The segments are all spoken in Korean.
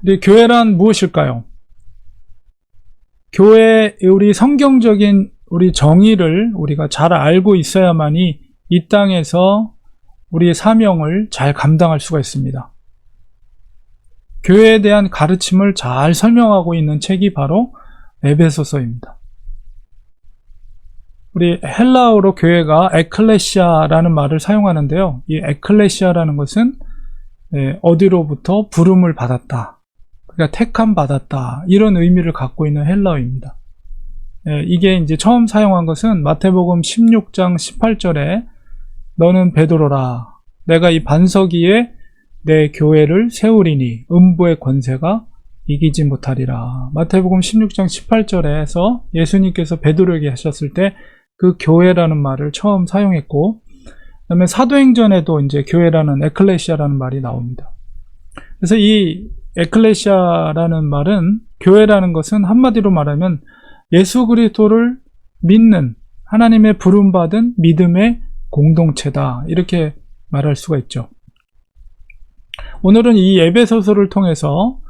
근데 교회란 무엇일까요? 교회, 우리 성경적인 우리 정의를 우리가 잘 알고 있어야만이 이 땅에서 우리의 사명을 잘 감당할 수가 있습니다. 교회에 대한 가르침을 잘 설명하고 있는 책이 바로 에베소서입니다. 우리 헬라어로 교회가 에클레시아라는 말을 사용하는데요. 이 에클레시아라는 것은 어디로부터 부름을 받았다, 그러니까 택함 받았다, 이런 의미를 갖고 있는 헬라어입니다. 이게 이제 처음 사용한 것은 마태복음 16장 18절에 너는 베드로라, 내가 이 반석 위에 내 교회를 세우리니 음부의 권세가 이기지 못하리라. 마태복음 16장 18절에서 예수님께서 베드로에게 하셨을 때 그 교회라는 말을 처음 사용했고, 그다음에 사도행전에도 이제 교회라는 에클레시아라는 말이 나옵니다. 그래서 이 에클레시아라는 말은, 교회라는 것은 한마디로 말하면 예수 그리스도를 믿는 하나님의 부름받은 믿음의 공동체다, 이렇게 말할 수가 있죠. 오늘은 이 에베소서를 통해서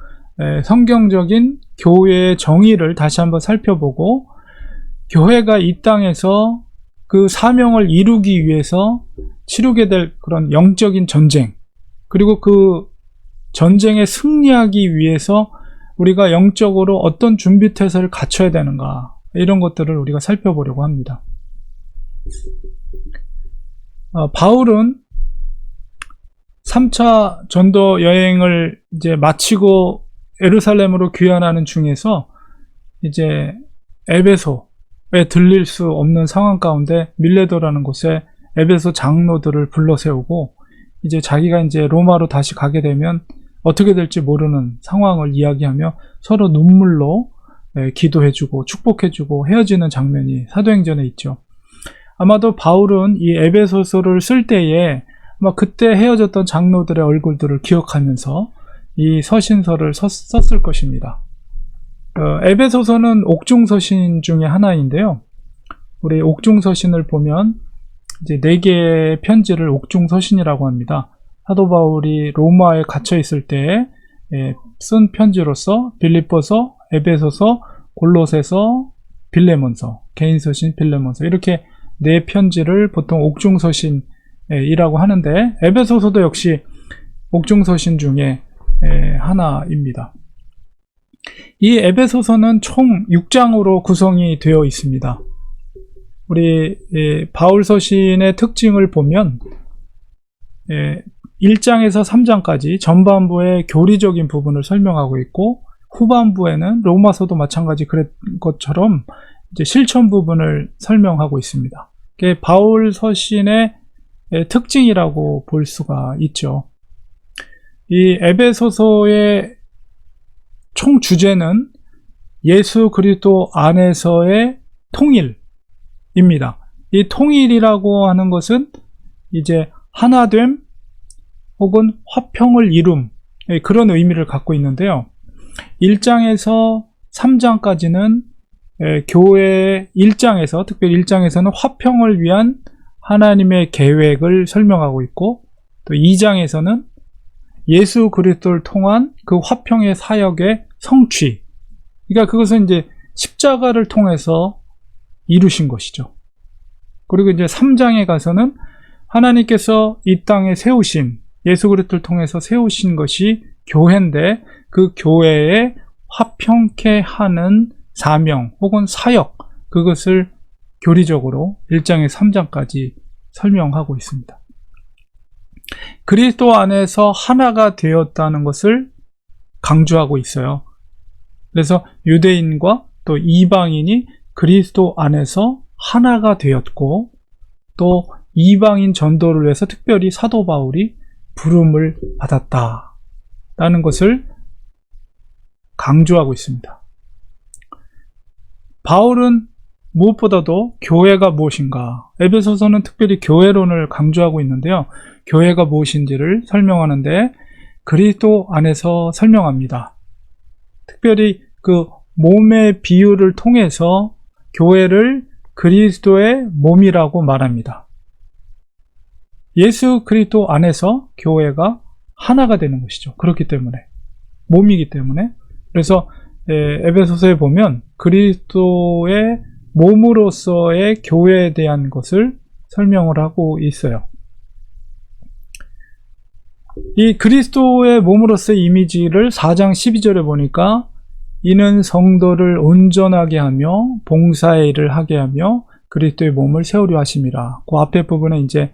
성경적인 교회의 정의를 다시 한번 살펴보고, 교회가 이 땅에서 그 사명을 이루기 위해서 치르게 될 그런 영적인 전쟁, 그리고 그 전쟁에 승리하기 위해서 우리가 영적으로 어떤 준비태세를 갖춰야 되는가, 이런 것들을 우리가 살펴보려고 합니다. 바울은 3차 전도 여행을 이제 마치고 예루살렘으로 귀환하는 중에서 이제 에베소에 들릴 수 없는 상황 가운데 밀레도라는 곳에 에베소 장로들을 불러 세우고, 이제 자기가 이제 로마로 다시 가게 되면 어떻게 될지 모르는 상황을 이야기하며 서로 눈물로 기도해주고 축복해주고 헤어지는 장면이 사도행전에 있죠. 아마도 바울은 이 에베소서를 쓸 때에 아마 그때 헤어졌던 장로들의 얼굴들을 기억하면서 이 서신서를 썼을 것입니다. 에베소서는 옥중서신 중에 하나인데요. 우리 옥중서신을 보면 이제 4개의 편지를 옥중서신이라고 합니다. 사도 바울이 로마에 갇혀 있을 때 쓴 편지로서 빌립보서, 에베소서, 골로새서, 빌레몬서, 개인서신, 빌레몬서, 이렇게 4편지를 보통 옥중서신이라고 하는데, 에베소서도 역시 옥중서신 중에 하나입니다. 이 에베소서는 총 6장으로 구성이 되어 있습니다. 우리 바울 서신의 특징을 보면 1장에서 3장까지 전반부의 교리적인 부분을 설명하고 있고, 후반부에는 로마서도 마찬가지 그랬 것처럼 이제 실천 부분을 설명하고 있습니다. 그게 바울 서신의 특징이라고 볼 수가 있죠. 이 에베소서의 총 주제는 예수 그리스도 안에서의 통일입니다. 이 통일이라고 하는 것은 이제 하나됨 혹은 화평을 이룸, 그런 의미를 갖고 있는데요. 1장에서 3장까지는 교회 1장에서, 특별히 1장에서는 화평을 위한 하나님의 계획을 설명하고 있고, 또 2장에서는 예수 그리스도를 통한 그 화평의 사역의 성취, 그러니까 그것은 이제 십자가를 통해서 이루신 것이죠. 그리고 이제 3장에 가서는 하나님께서 이 땅에 세우신, 예수 그리스도를 통해서 세우신 것이 교회인데, 그 교회에 화평케 하는 사명 혹은 사역, 그것을 교리적으로 1장에서 3장까지 설명하고 있습니다. 그리스도 안에서 하나가 되었다는 것을 강조하고 있어요. 그래서 유대인과 또 이방인이 그리스도 안에서 하나가 되었고, 또 이방인 전도를 위해서 특별히 사도 바울이 부름을 받았다라는 것을 강조하고 있습니다. 바울은 무엇보다도 교회가 무엇인가, 에베소서는 특별히 교회론을 강조하고 있는데요. 교회가 무엇인지를 설명하는데 그리스도 안에서 설명합니다. 특별히 그 몸의 비유를 통해서 교회를 그리스도의 몸이라고 말합니다. 예수 그리스도 안에서 교회가 하나가 되는 것이죠. 그렇기 때문에 몸이기 때문에. 그래서 에베소서에 보면 그리스도의 몸으로서의 교회에 대한 것을 설명을 하고 있어요. 이 그리스도의 몸으로서의 이미지를 4장 12절에 보니까 이는 성도를 온전하게 하며 봉사의 일을 하게 하며 그리스도의 몸을 세우려 하심이라. 그 앞에 부분에 이제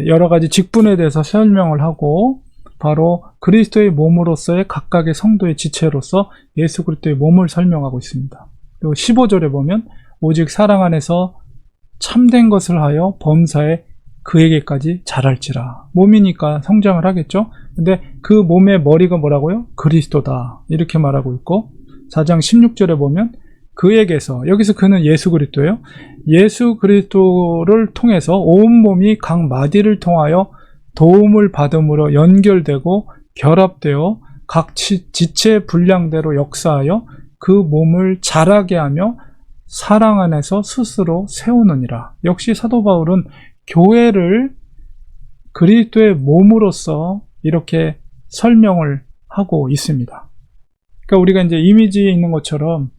여러 가지 직분에 대해서 설명을 하고 바로 그리스도의 몸으로서의 각각의 성도의 지체로서 예수 그리스도의 몸을 설명하고 있습니다. 그리고 15절에 보면 오직 사랑 안에서 참된 것을 하여 범사에 그에게까지 자랄지라. 몸이니까 성장을 하겠죠. 근데 그 몸의 머리가 뭐라고요? 그리스도다. 이렇게 말하고 있고 4장 16절에 보면 그에게서, 여기서 그는 예수 그리스도예요. 예수 그리스도를 통해서 온 몸이 각 마디를 통하여 도움을 받음으로 연결되고 결합되어 각 지체 분량대로 역사하여 그 몸을 자라게 하며 사랑 안에서 스스로 세우느니라. 역시 사도 바울은 교회를 그리스도의 몸으로서 이렇게 설명을 하고 있습니다. 그러니까 우리가 이제 이미지에 있는 것처럼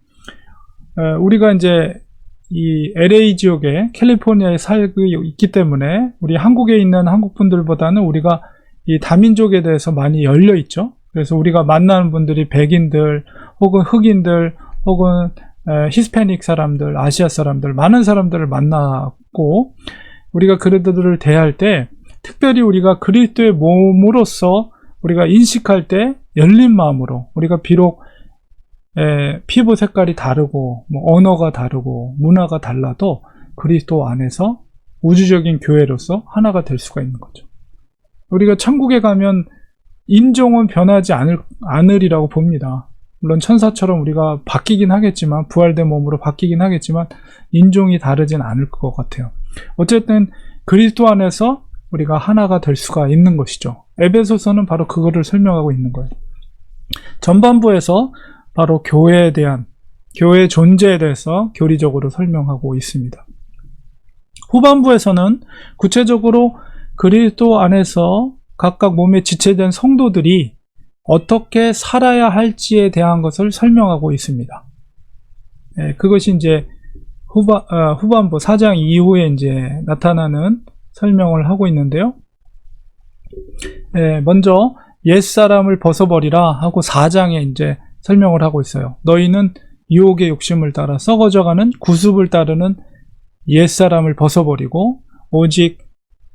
우리가 이제 이 LA 지역에 캘리포니아에 살고 있기 때문에 우리 한국에 있는 한국 분들보다는 우리가 이 다민족에 대해서 많이 열려 있죠. 그래서 우리가 만나는 분들이 백인들 혹은 흑인들 혹은 히스패닉 사람들, 아시아 사람들, 많은 사람들을 만났고 우리가 그들을 대할 때 특별히 우리가 그리스도의 몸으로서 우리가 인식할 때 열린 마음으로, 우리가 비록 피부 색깔이 다르고 언어가 다르고 문화가 달라도 그리스도 안에서 우주적인 교회로서 하나가 될 수가 있는 거죠. 우리가 천국에 가면 인종은 변하지 않으리라고 봅니다. 물론 천사처럼 우리가 바뀌긴 하겠지만, 부활된 몸으로 바뀌긴 하겠지만 인종이 다르진 않을 것 같아요. 어쨌든 그리스도 안에서 우리가 하나가 될 수가 있는 것이죠. 에베소서는 바로 그거를 설명하고 있는 거예요. 전반부에서 바로 교회에 대한, 교회의 존재에 대해서 교리적으로 설명하고 있습니다. 후반부에서는 구체적으로 그리스도 안에서 각각 몸에 지체된 성도들이 어떻게 살아야 할지에 대한 것을 설명하고 있습니다. 그것이 이제 후반부 4장 이후에 이제 나타나는 설명을 하고 있는데요. 먼저 옛사람을 벗어버리라 하고 4장에 이제 설명을 하고 있어요. 너희는 유혹의 욕심을 따라 썩어져가는 구습을 따르는 옛사람을 벗어버리고 오직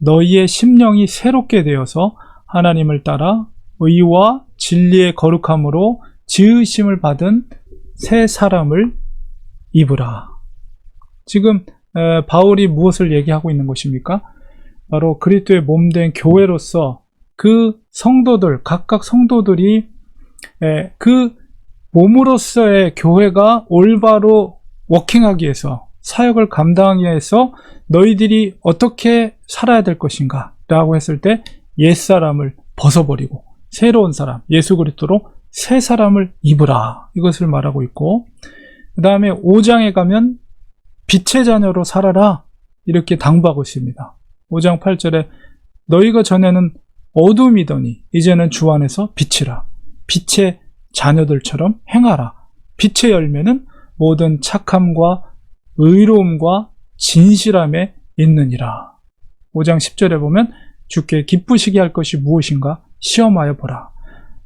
너희의 심령이 새롭게 되어서 하나님을 따라 의와 진리의 거룩함으로 지으심을 받은 새 사람을 입으라. 지금 바울이 무엇을 얘기하고 있는 것입니까? 바로 그리스도의 몸된 교회로서 그 성도들, 각각 성도들이 그 몸으로서의 교회가 올바로 워킹하기 위해서, 사역을 감당하기 위해서 너희들이 어떻게 살아야 될 것인가 라고 했을 때 옛사람을 벗어버리고 새로운 사람, 예수 그리스도로 새 사람을 입으라, 이것을 말하고 있고, 그 다음에 5장에 가면 빛의 자녀로 살아라 이렇게 당부하고 있습니다. 5장 8절에 너희가 전에는 어둠이더니 이제는 주 안에서 빛이라. 빛의 자녀들처럼 행하라. 빛의 열매는 모든 착함과 의로움과 진실함에 있느니라. 5장 10절에 보면 주께 기쁘시게 할 것이 무엇인가 시험하여 보라.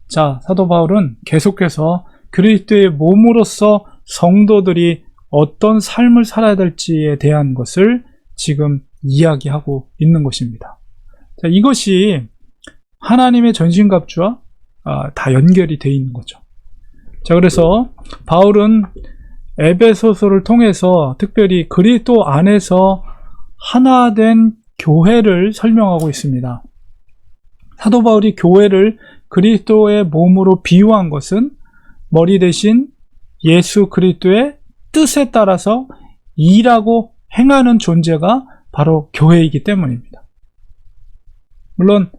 자, 사도 바울은 계속해서 그리스도의 몸으로서 성도들이 어떤 삶을 살아야 될지에 대한 것을 지금 이야기하고 있는 것입니다. 자, 이것이 하나님의 전신갑주와 다 연결이 되어 있는 거죠. 자, 그래서 바울은 에베소서를 통해서 특별히 그리스도 안에서 하나 된 교회를 설명하고 있습니다. 사도 바울이 교회를 그리스도의 몸으로 비유한 것은 머리 대신 예수 그리스도의 뜻에 따라서 일하고 행하는 존재가 바로 교회이기 때문입니다. 물론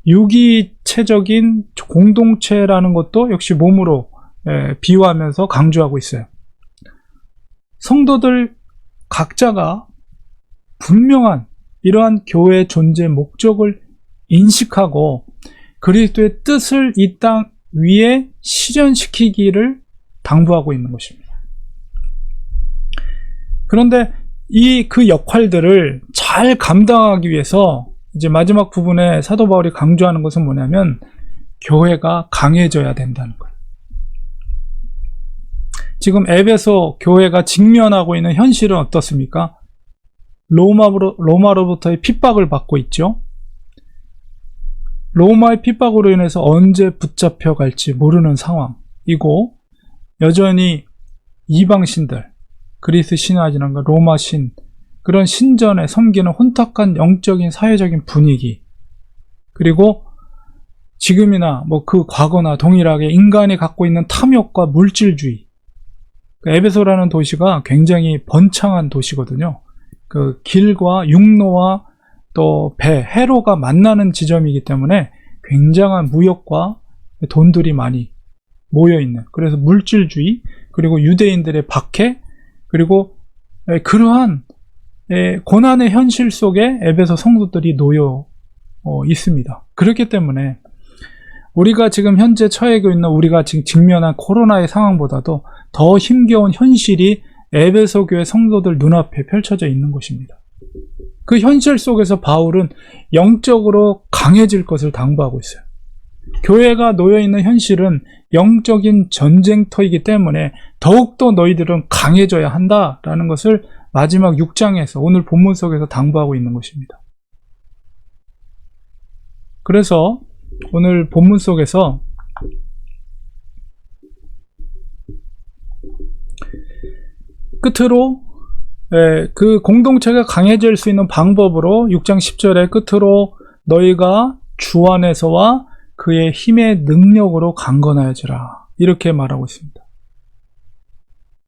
유기체적인 공동체라는 것도 역시 몸으로 비유하면서 강조하고 있어요. 성도들 각자가 분명한 이러한 교회의 존재 목적을 인식하고 그리스도의 뜻을 이 땅 위에 실현시키기를 당부하고 있는 것입니다. 그런데 그 역할들을 잘 감당하기 위해서 이제 마지막 부분에 사도 바울이 강조하는 것은 뭐냐면 교회가 강해져야 된다는 거예요. 지금 에베소 교회가 직면하고 있는 현실은 어떻습니까? 로마로부터의 핍박을 받고 있죠. 로마의 핍박으로 인해서 언제 붙잡혀갈지 모르는 상황이고, 여전히 이방신들, 그리스 신화라든가 로마 신, 그런 신전에 섬기는 혼탁한 영적인 사회적인 분위기, 그리고 지금이나 그 과거나 동일하게 인간이 갖고 있는 탐욕과 물질주의. 에베소라는 도시가 굉장히 번창한 도시거든요. 그 길과 육로와 또 배, 해로가 만나는 지점이기 때문에 굉장한 무역과 돈들이 많이 모여있는, 그래서 물질주의, 그리고 유대인들의 박해, 그리고 그러한 고난의 현실 속에 에베소 성도들이 놓여 있습니다. 그렇기 때문에 우리가 지금 현재 처해고 있는, 우리가 지금 직면한 코로나의 상황보다도 더 힘겨운 현실이 에베소 교회 성도들 눈앞에 펼쳐져 있는 것입니다. 그 현실 속에서 바울은 영적으로 강해질 것을 당부하고 있어요. 교회가 놓여있는 현실은 영적인 전쟁터이기 때문에 더욱더 너희들은 강해져야 한다라는 것을 마지막 6장에서, 오늘 본문 속에서 당부하고 있는 것입니다. 그래서 오늘 본문 속에서 끝으로 그 공동체가 강해질 수 있는 방법으로 6장 10절의 끝으로 너희가 주 안에서와 그의 힘의 능력으로 강건하여지라, 이렇게 말하고 있습니다.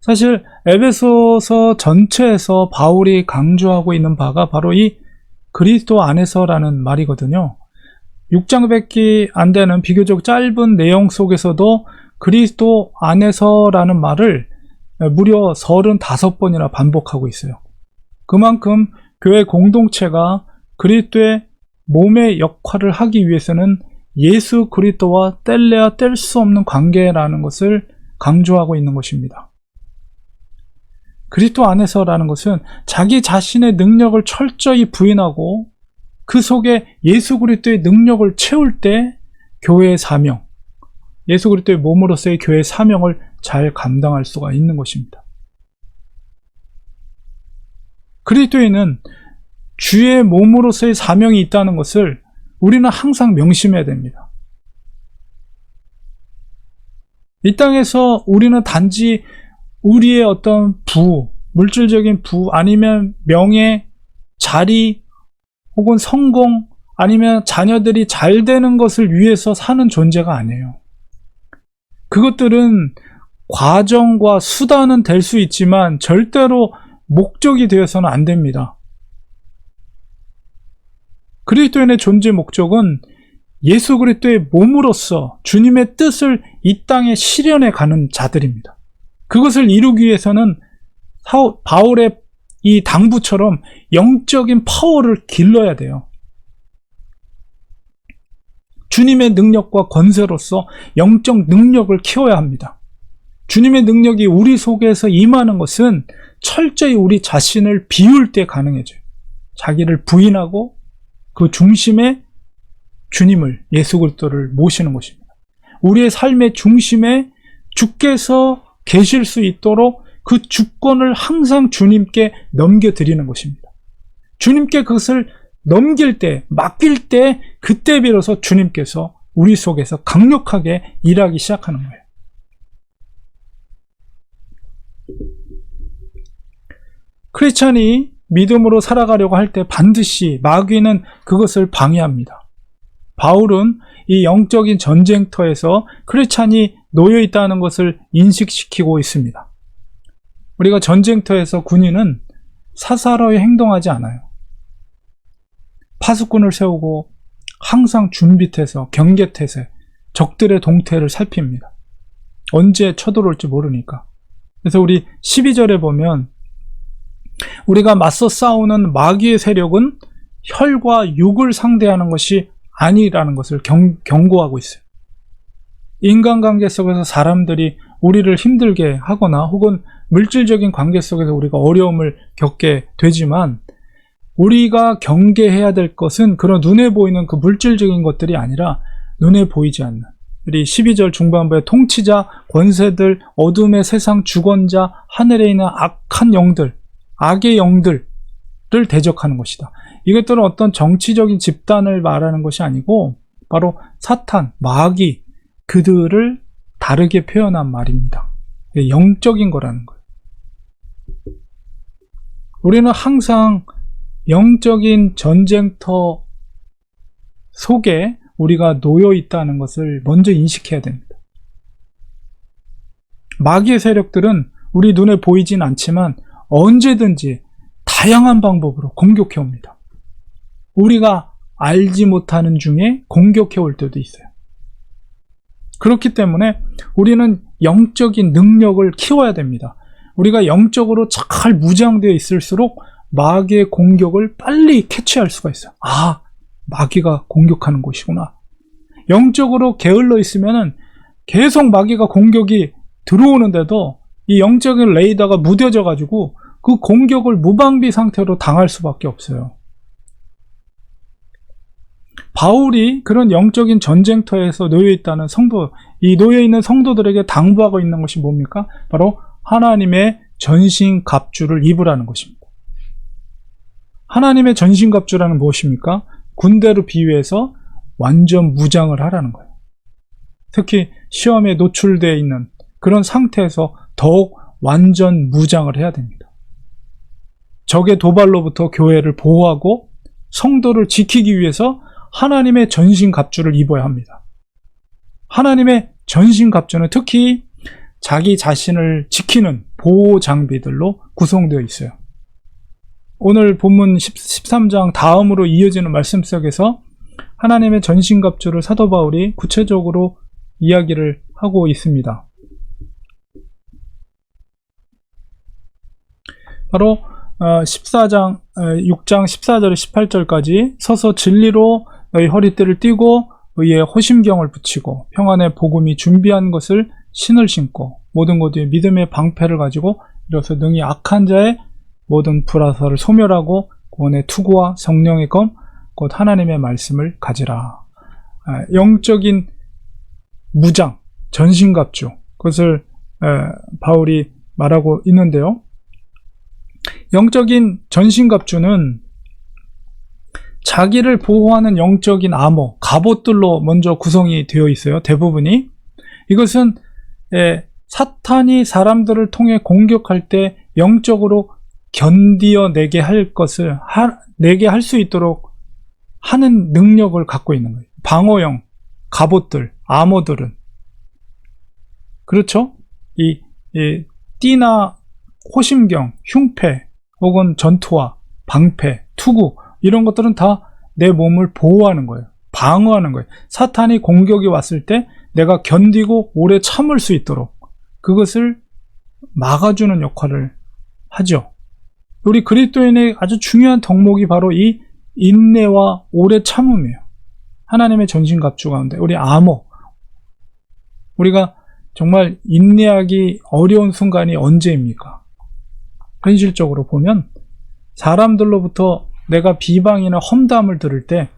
사실 에베소서 전체에서 바울이 강조하고 있는 바가 바로 이 그리스도 안에서라는 말이거든요. 6장밖에 안 되는 비교적 짧은 내용 속에서도 그리스도 안에서라는 말을 무려 35번이나 반복하고 있어요. 그만큼 교회 공동체가 그리스도의 몸의 역할을 하기 위해서는 예수 그리스도와 뗄래야 뗄 수 없는 관계라는 것을 강조하고 있는 것입니다. 그리스도 안에서라는 것은 자기 자신의 능력을 철저히 부인하고 그 속에 예수 그리스도의 능력을 채울 때 교회의 사명, 예수 그리스도의 몸으로서의 교회의 사명을 잘 감당할 수가 있는 것입니다. 그리스도에는 주의 몸으로서의 사명이 있다는 것을 우리는 항상 명심해야 됩니다. 이 땅에서 우리는 단지 우리의 어떤 물질적인 아니면 명예, 자리, 혹은 성공, 아니면 자녀들이 잘 되는 것을 위해서 사는 존재가 아니에요. 그것들은 과정과 수단은 될 수 있지만 절대로 목적이 되어서는 안 됩니다. 그리스도인의 존재 목적은 예수 그리스도의 몸으로서 주님의 뜻을 이 땅에 실현해 가는 자들입니다. 그것을 이루기 위해서는 바울의 이 당부처럼 영적인 파워를 길러야 돼요. 주님의 능력과 권세로서 영적 능력을 키워야 합니다. 주님의 능력이 우리 속에서 임하는 것은 철저히 우리 자신을 비울 때 가능해져요. 자기를 부인하고 그 중심에 주님을, 예수 그리스도를 모시는 것입니다. 우리의 삶의 중심에 주께서 계실 수 있도록 그 주권을 항상 주님께 넘겨드리는 것입니다. 주님께 그것을 넘길 때, 맡길 때, 그때 비로소 주님께서 우리 속에서 강력하게 일하기 시작하는 거예요. 크리스찬이 믿음으로 살아가려고 할 때 반드시 마귀는 그것을 방해합니다. 바울은 이 영적인 전쟁터에서 크리스찬이 놓여 있다는 것을 인식시키고 있습니다. 우리가 전쟁터에서 군인은 사사로이 행동하지 않아요. 파수꾼을 세우고 항상 준비태세, 경계태세, 적들의 동태를 살핍니다. 언제 쳐들어올지 모르니까. 그래서 우리 12절에 보면 우리가 맞서 싸우는 마귀의 세력은 혈과 육을 상대하는 것이 아니라는 것을 경고하고 있어요. 인간관계 속에서 사람들이 우리를 힘들게 하거나 혹은 물질적인 관계 속에서 우리가 어려움을 겪게 되지만, 우리가 경계해야 될 것은 그런 눈에 보이는 그 물질적인 것들이 아니라 눈에 보이지 않는, 우리 12절 중반부에 통치자, 권세들, 어둠의 세상 주권자, 하늘에 있는 악한 영들, 악의 영들을 대적하는 것이다. 이것들은 어떤 정치적인 집단을 말하는 것이 아니고 바로 사탄, 마귀, 그들을 다르게 표현한 말입니다. 영적인 거라는 거예요. 우리는 항상 영적인 전쟁터 속에 우리가 놓여 있다는 것을 먼저 인식해야 됩니다. 마귀의 세력들은 우리 눈에 보이진 않지만 언제든지 다양한 방법으로 공격해 옵니다. 우리가 알지 못하는 중에 공격해 올 때도 있어요. 그렇기 때문에 우리는 영적인 능력을 키워야 됩니다. 우리가 영적으로 잘 무장되어 있을수록 마귀의 공격을 빨리 캐치할 수가 있어요. 아, 마귀가 공격하는 곳이구나. 영적으로 게을러 있으면은 계속 마귀가 공격이 들어오는데도 이 영적인 레이더가 무뎌져 가지고 그 공격을 무방비 상태로 당할 수밖에 없어요. 바울이 그런 영적인 전쟁터에서 놓여 있다는 성도, 이 놓여 있는 성도들에게 당부하고 있는 것이 뭡니까? 바로 하나님의 전신갑주를 입으라는 것입니다. 하나님의 전신갑주라는 무엇입니까? 군대로 비유해서 완전 무장을 하라는 거예요. 특히 시험에 노출되어 있는 그런 상태에서 더욱 완전 무장을 해야 됩니다. 적의 도발로부터 교회를 보호하고 성도를 지키기 위해서 하나님의 전신갑주를 입어야 합니다. 하나님의 전신갑주는 특히 자기 자신을 지키는 보호 장비들로 구성되어 있어요. 오늘 본문 13장 다음으로 이어지는 말씀 속에서 하나님의 전신갑주를 사도 바울이 구체적으로 이야기를 하고 있습니다. 바로 6장 14절 18절까지 서서 진리로 너희 허리띠를 띠고 의의 호심경을 붙이고 평안의 복음이 준비한 것을 신을 신고 모든 것 위에 믿음의 방패를 가지고 이로써 능히 악한 자의 모든 불화살을 소멸하고 구원의 투구와 성령의 검 곧 하나님의 말씀을 가지라. 영적인 무장, 전신갑주, 그것을 바울이 말하고 있는데요. 영적인 전신갑주는 자기를 보호하는 영적인 아모, 갑옷들로 먼저 구성이 되어 있어요. 대부분이. 이것은 사탄이 사람들을 통해 공격할 때 영적으로 견디어내게 할 것을 내게 할 수 있도록 하는 능력을 갖고 있는 거예요. 방어용 갑옷들, 아모들은. 그렇죠? 이 띠나 호심경, 흉패, 혹은 전투화, 방패, 투구 이런 것들은 다 내 몸을 보호하는 거예요. 방어하는 거예요. 사탄이 공격이 왔을 때 내가 견디고 오래 참을 수 있도록 그것을 막아주는 역할을 하죠. 우리 그리스도인의 아주 중요한 덕목이 바로 이 인내와 오래 참음이에요. 하나님의 전신갑주 가운데 우리 아모, 우리가 정말 인내하기 어려운 순간이 언제입니까? 현실적으로 보면 사람들로부터 내가 비방이나 험담을 들을 때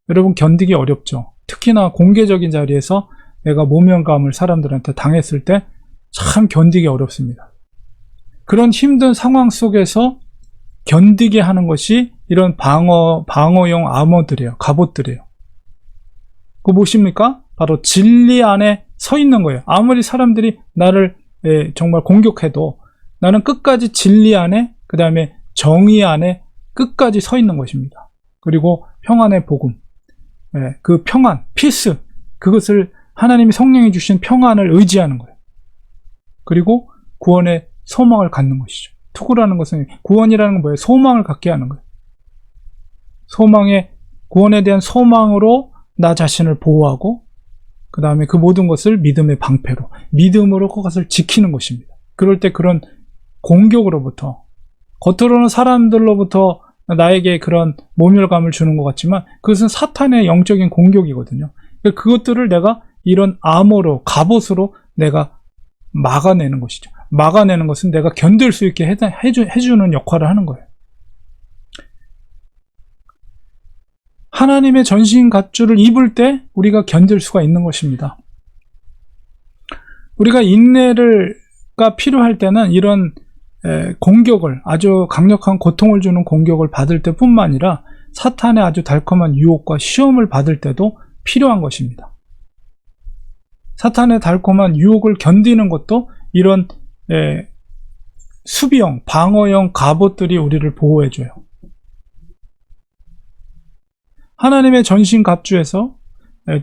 여러분 견디기 어렵죠. 특히나 공개적인 자리에서 내가 모멸감을 사람들한테 당했을 때 참 견디기 어렵습니다. 그런 힘든 상황 속에서 견디게 하는 것이 이런 방어용 아머들이에요. 갑옷들이에요. 그거 무엇입니까? 바로 진리 안에 서 있는 거예요. 아무리 사람들이 나를 정말 공격해도 나는 끝까지 진리 안에, 그 다음에 정의 안에 끝까지 서 있는 것입니다. 그리고 평안의 복음, 그 평안, 피스, 그것을 하나님이 성령이 주신 평안을 의지하는 거예요. 그리고 구원의 소망을 갖는 것이죠. 투구라는 것은, 구원이라는 건 뭐예요? 소망을 갖게 하는 거예요. 구원에 대한 소망으로 나 자신을 보호하고, 그 다음에 그 모든 것을 믿음의 방패로, 믿음으로 그것을 지키는 것입니다. 그럴 때 그런 공격으로부터, 겉으로는 사람들로부터 나에게 그런 모멸감을 주는 것 같지만 그것은 사탄의 영적인 공격이거든요. 그것들을 내가 이런 아머로, 갑옷으로 내가 막아내는 것이죠. 막아내는 것은 내가 견딜 수 있게 해주는 역할을 하는 거예요. 하나님의 전신갑주를 입을 때 우리가 견딜 수가 있는 것입니다. 우리가 인내가 필요할 때는 이런 공격을, 아주 강력한 고통을 주는 공격을 받을 때뿐만 아니라 사탄의 아주 달콤한 유혹과 시험을 받을 때도 필요한 것입니다. 사탄의 달콤한 유혹을 견디는 것도 이런 수비형, 방어형 갑옷들이 우리를 보호해줘요. 하나님의 전신갑주에서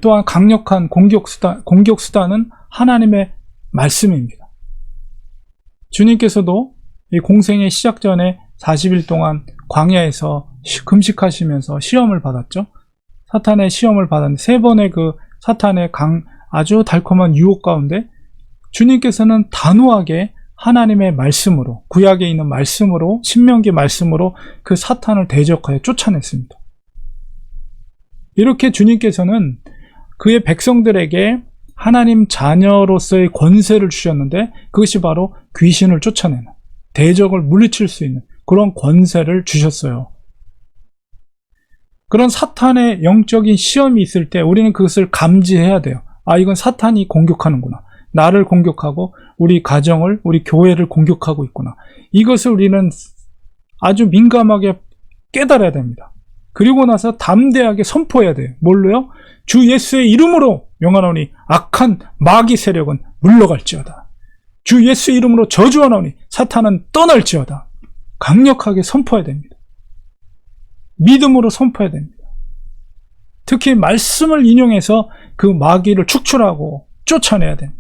또한 강력한 공격수단은 하나님의 말씀입니다. 주님께서도 이 공생의 시작 전에 40일 동안 광야에서 금식하시면서 시험을 받았죠. 사탄의 시험을 받았는데 3번의 그 사탄의 아주 달콤한 유혹 가운데 주님께서는 단호하게 하나님의 말씀으로, 구약에 있는 말씀으로, 신명기 말씀으로 그 사탄을 대적하여 쫓아냈습니다. 이렇게 주님께서는 그의 백성들에게 하나님 자녀로서의 권세를 주셨는데 그것이 바로 귀신을 쫓아내는, 대적을 물리칠 수 있는 그런 권세를 주셨어요. 그런 사탄의 영적인 시험이 있을 때 우리는 그것을 감지해야 돼요. 아, 이건 사탄이 공격하는구나. 나를 공격하고 우리 가정을, 우리 교회를 공격하고 있구나. 이것을 우리는 아주 민감하게 깨달아야 됩니다. 그리고 나서 담대하게 선포해야 돼요. 뭘로요? 주 예수의 이름으로 명하노니 악한 마귀 세력은 물러갈지어다. 주 예수의 이름으로 저주하노니 사탄은 떠날지어다. 강력하게 선포해야 됩니다. 믿음으로 선포해야 됩니다. 특히 말씀을 인용해서 그 마귀를 축출하고 쫓아내야 됩니다.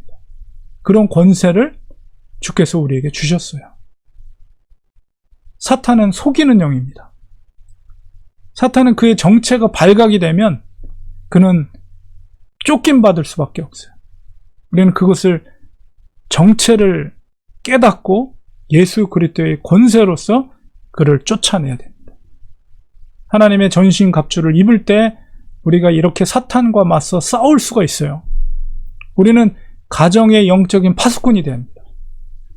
그런 권세를 주께서 우리에게 주셨어요. 사탄은 속이는 영입니다. 사탄은 그의 정체가 발각이 되면 그는 쫓김받을 수밖에 없어요. 우리는 그것을 정체를 깨닫고 예수 그리스도의 권세로서 그를 쫓아내야 됩니다. 하나님의 전신갑주를 입을 때 우리가 이렇게 사탄과 맞서 싸울 수가 있어요. 우리는 가정의 영적인 파수꾼이 돼야 합니다.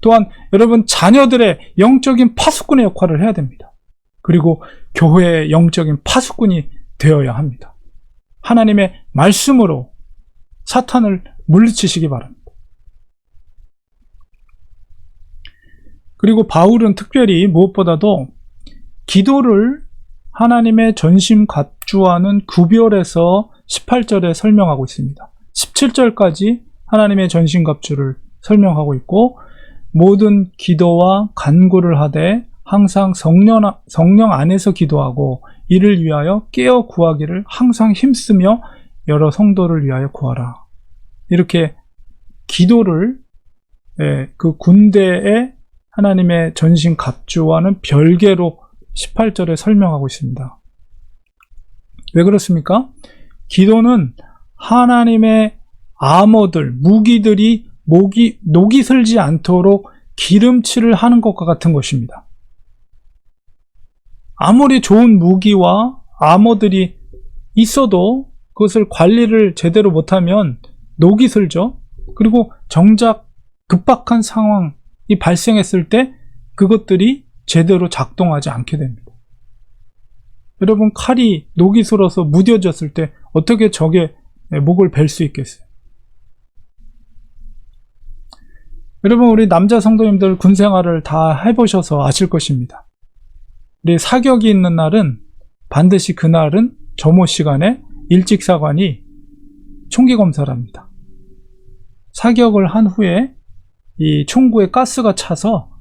또한 여러분 자녀들의 영적인 파수꾼의 역할을 해야 됩니다. 그리고 교회의 영적인 파수꾼이 되어야 합니다. 하나님의 말씀으로 사탄을 물리치시기 바랍니다. 그리고 바울은 특별히 무엇보다도 기도를 하나님의 전신갑주와는 구별해서 18절에 설명하고 있습니다. 17절까지 하나님의 전신갑주를 설명하고 있고, 모든 기도와 간구를 하되 항상 성령 안에서 기도하고 이를 위하여 깨어 구하기를 항상 힘쓰며 여러 성도를 위하여 구하라. 이렇게 기도를 그 군대의 하나님의 전신갑주와는 별개로 18절에 설명하고 있습니다. 왜 그렇습니까? 기도는 하나님의 아머들, 무기들이 녹이 슬지 않도록 기름칠을 하는 것과 같은 것입니다. 아무리 좋은 무기와 아머들이 있어도 그것을 관리를 제대로 못하면 녹이 슬죠. 그리고 정작 급박한 상황이 발생했을 때 그것들이 제대로 작동하지 않게 됩니다. 여러분, 칼이 녹이 슬어서 무뎌졌을 때 어떻게 적의 목을 벨 수 있겠어요? 여러분, 우리 남자 성도님들 군생활을 다 해보셔서 아실 것입니다. 우리 사격이 있는 날은 반드시 그날은 점호 시간에 일직사관이 총기 검사를 합니다. 사격을 한 후에 이 총구에 가스가 차서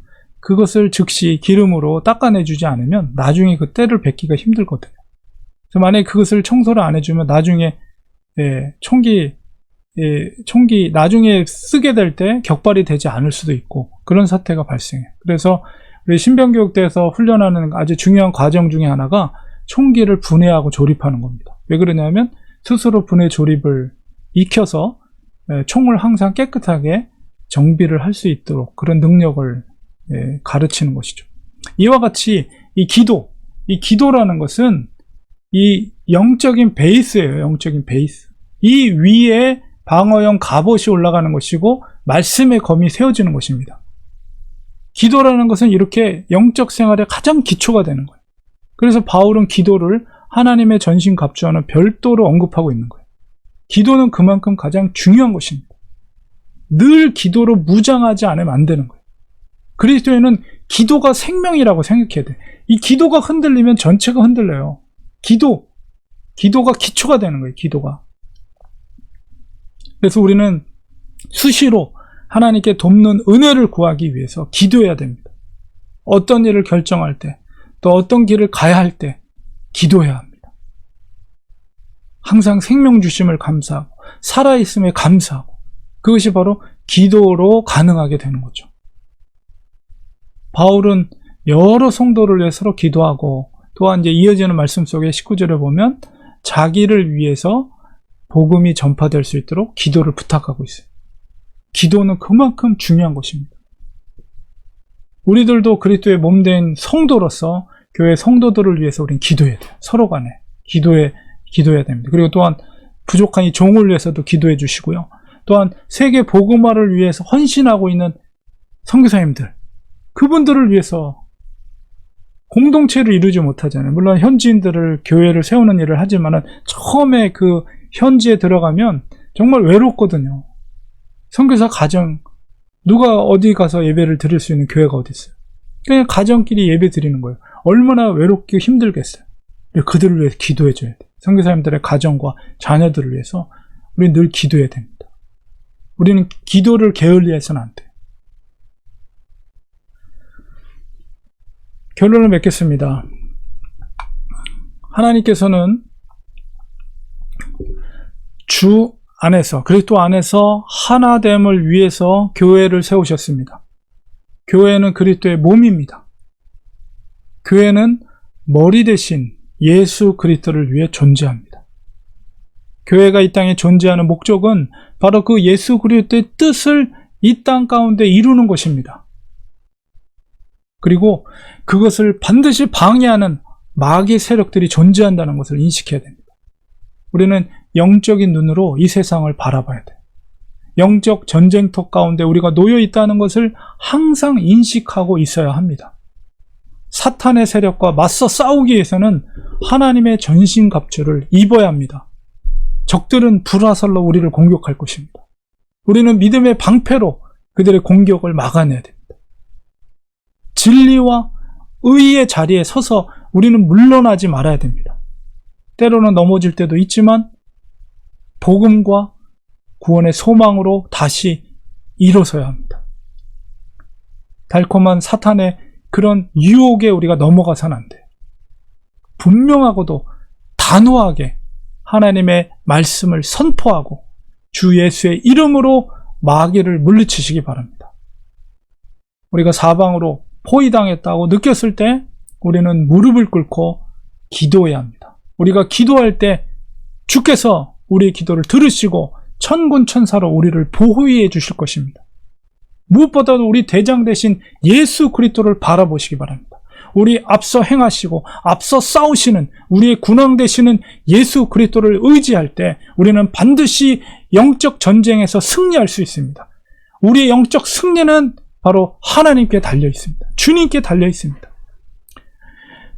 그것을 즉시 기름으로 닦아내주지 않으면 나중에 그 때를 뱉기가 힘들거든요. 그래서 만약에 그것을 청소를 안 해주면 나중에 총기 나중에 쓰게 될 때 격발이 되지 않을 수도 있고 그런 사태가 발생해요. 그래서 우리 신병교육대에서 훈련하는 아주 중요한 과정 중에 하나가 총기를 분해하고 조립하는 겁니다. 왜 그러냐면 스스로 분해 조립을 익혀서 총을 항상 깨끗하게 정비를 할 수 있도록 그런 능력을 가르치는 것이죠. 이와 같이 이 기도라는 것은 이 영적인 베이스예요. 영적인 베이스. 이 위에 방어용 갑옷이 올라가는 것이고 말씀의 검이 세워지는 것입니다. 기도라는 것은 이렇게 영적 생활의 가장 기초가 되는 거예요. 그래서 바울은 기도를 하나님의 전신갑주와는 별도로 언급하고 있는 거예요. 기도는 그만큼 가장 중요한 것입니다. 늘 기도로 무장하지 않으면 안 되는 거예요. 그리스도인은 기도가 생명이라고 생각해야 돼. 이 기도가 흔들리면 전체가 흔들려요. 기도가 기초가 되는 거예요. 기도가. 그래서 우리는 수시로 하나님께 돕는 은혜를 구하기 위해서 기도해야 됩니다. 어떤 일을 결정할 때, 또 어떤 길을 가야 할 때 기도해야 합니다. 항상 생명 주심을 감사하고 살아있음에 감사하고, 그것이 바로 기도로 가능하게 되는 거죠. 바울은 여러 성도를 위해서 기도하고, 또한 이제 이어지는 말씀 속에 19절에 보면 자기를 위해서 복음이 전파될 수 있도록 기도를 부탁하고 있어요. 기도는 그만큼 중요한 것입니다. 우리들도 그리스도의 몸된 성도로서 교회 성도들을 위해서 우리는 기도해야 돼요. 서로 간에 기도해야 됩니다. 그리고 또한 부족한 이 종을 위해서도 기도해 주시고요. 또한 세계 복음화를 위해서 헌신하고 있는 선교사님들, 그분들을 위해서 공동체를 이루지 못하잖아요. 물론 현지인들을, 교회를 세우는 일을 하지만은 처음에 그 현지에 들어가면 정말 외롭거든요. 선교사 가정, 누가 어디 가서 예배를 드릴 수 있는 교회가 어디 있어요? 그냥 가정끼리 예배 드리는 거예요. 얼마나 외롭게 힘들겠어요. 그들을 위해서 기도해 줘야 돼요. 선교사님들의 가정과 자녀들을 위해서 우리는 늘 기도해야 됩니다. 우리는 기도를 게을리해서는 안 돼요. 결론을 맺겠습니다. 하나님께서는 주 안에서, 그리스도 안에서 하나됨을 위해서 교회를 세우셨습니다. 교회는 그리스도의 몸입니다. 교회는 머리 대신 예수 그리스도를 위해 존재합니다. 교회가 이 땅에 존재하는 목적은 바로 그 예수 그리스도의 뜻을 이 땅 가운데 이루는 것입니다. 그리고 그것을 반드시 방해하는 마귀 세력들이 존재한다는 것을 인식해야 됩니다. 우리는 영적인 눈으로 이 세상을 바라봐야 돼요. 영적 전쟁터 가운데 우리가 놓여 있다는 것을 항상 인식하고 있어야 합니다. 사탄의 세력과 맞서 싸우기 위해서는 하나님의 전신갑주를 입어야 합니다. 적들은 불화살로 우리를 공격할 것입니다. 우리는 믿음의 방패로 그들의 공격을 막아내야 됩니다. 진리와 의의 자리에 서서 우리는 물러나지 말아야 됩니다. 때로는 넘어질 때도 있지만 복음과 구원의 소망으로 다시 일어서야 합니다. 달콤한 사탄의 그런 유혹에 우리가 넘어가서는 안 돼요. 분명하고도 단호하게 하나님의 말씀을 선포하고 주 예수의 이름으로 마귀를 물리치시기 바랍니다. 우리가 사방으로 포위당했다고 느꼈을 때 우리는 무릎을 꿇고 기도해야 합니다. 우리가 기도할 때 주께서 우리의 기도를 들으시고 천군 천사로 우리를 보호해 주실 것입니다. 무엇보다도 우리 대장 되신 예수 그리스도를 바라보시기 바랍니다. 우리 앞서 행하시고 앞서 싸우시는 우리의 군왕 되시는 예수 그리스도를 의지할 때 우리는 반드시 영적 전쟁에서 승리할 수 있습니다. 우리의 영적 승리는 바로 하나님께 달려 있습니다. 주님께 달려 있습니다.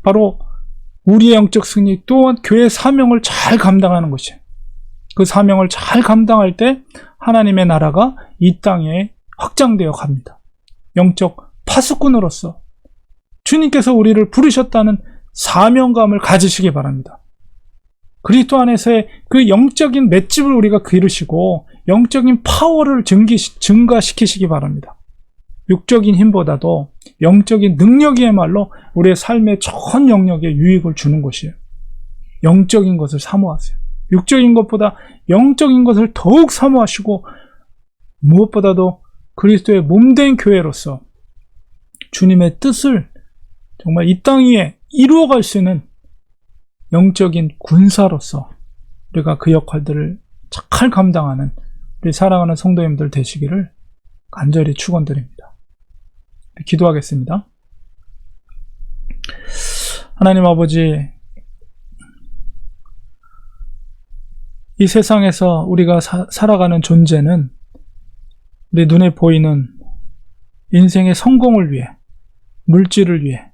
바로 우리의 영적 승리 또한 교회의 사명을 잘 감당하는 것이에요. 그 사명을 잘 감당할 때 하나님의 나라가 이 땅에 확장되어 갑니다. 영적 파수꾼으로서 주님께서 우리를 부르셨다는 사명감을 가지시기 바랍니다. 그리스도 안에서의 그 영적인 맷집을 우리가 기르시고 영적인 파워를 증가시키시기 바랍니다. 육적인 힘보다도 영적인 능력이야말로 우리의 삶의 전 영역에 유익을 주는 것이에요. 영적인 것을 사모하세요. 육적인 것보다 영적인 것을 더욱 사모하시고 무엇보다도 그리스도의 몸된 교회로서 주님의 뜻을 정말 이 땅 위에 이루어갈 수 있는 영적인 군사로서 우리가 그 역할들을 잘 감당하는 우리 사랑하는 성도님들 되시기를 간절히 축원드립니다. 기도하겠습니다. 하나님 아버지, 이 세상에서 우리가 살아가는 존재는 우리 눈에 보이는 인생의 성공을 위해, 물질을 위해,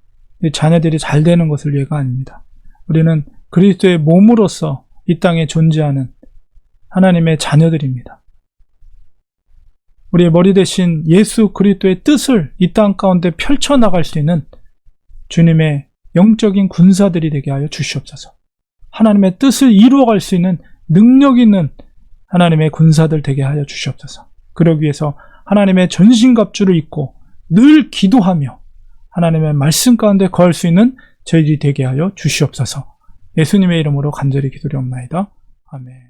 자녀들이 잘 되는 것을 위해가 아닙니다. 우리는 그리스도의 몸으로서 이 땅에 존재하는 하나님의 자녀들입니다. 우리의 머리 대신 예수 그리스도의 뜻을 이 땅 가운데 펼쳐나갈 수 있는 주님의 영적인 군사들이 되게 하여 주시옵소서. 하나님의 뜻을 이루어갈 수 있는 능력 있는 하나님의 군사들 되게 하여 주시옵소서. 그러기 위해서 하나님의 전신갑주를 입고 늘 기도하며 하나님의 말씀 가운데 거할 수 있는 저희들이 되게 하여 주시옵소서. 예수님의 이름으로 간절히 기도드리옵나이다. 아멘.